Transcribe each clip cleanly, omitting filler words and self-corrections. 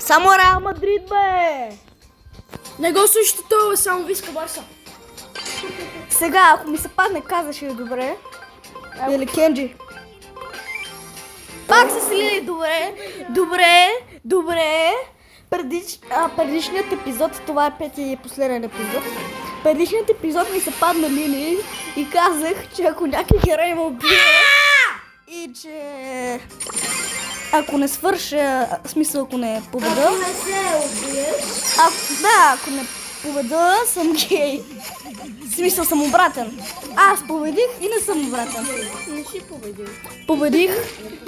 Само Реал Мадрид, бе! Не го слушайте това, само виска Барса. Сега, ако ми се падне, казваше ли добре? Или Кенджи? Пак са слили добре. Предишният епизод, това е петия и последен епизод. Предишният епизод ми се падна Лили и казах, че ако някой герой ме убие и че ако не свърша, в смисъл ако не победа. Ако не се убиеш. Ако не победа, съм гей. В смисъл съм обратен. Аз победих и не съм обратен. Не си победил. Победих.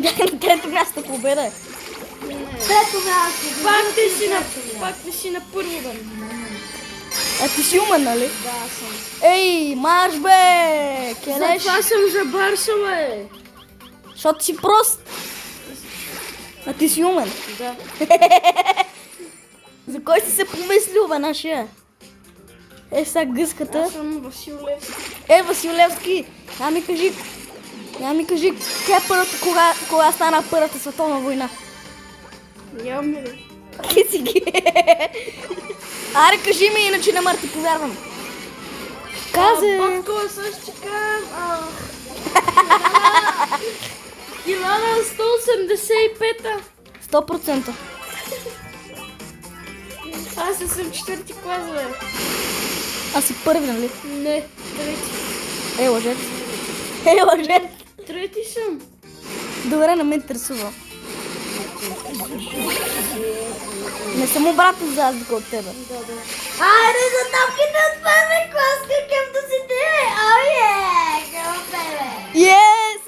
Бях на трето място победа. Трето място. Пак ти си на първо, бе. А ти си умен, нали? Да, съм. Ей, марш, бе! Келеш. Затова съм за Барса, бе. Защото си прост. А ти си умен. Да. За кой си се помислил, бе, нашия? Сега гъската. Аз съм Васил Левски. Васил Левски, я ми кажи, кога стана Първата световна война? Нямаме ли? Ти си ги. Аре, кажи ми, иначе не мър ти повярвам. Казе. Батко, също чекам. 1185-та. 100%. Аз съм четвърти клас, бе. Аз си първи, нали? Не, трети. Лъжец. Трети съм. Добре, не ме интересува. Не съм обратен за разлика от тебе. Да. Айде за топките от първи клас, какъвто си ти!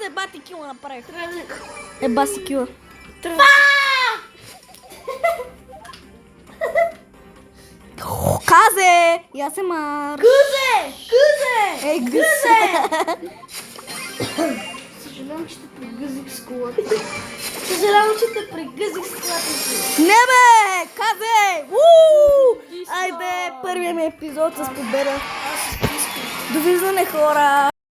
Се бати кила направих. Баси кила. Казе! Я се мар. Кузе! Ей, гъсе! Съжалявам, че те прегъзих с колата. Съжалявам, че те прегъзих с колата си. Не бе! Казе! Айде, първият ми епизод с победа. Довиждане, хора!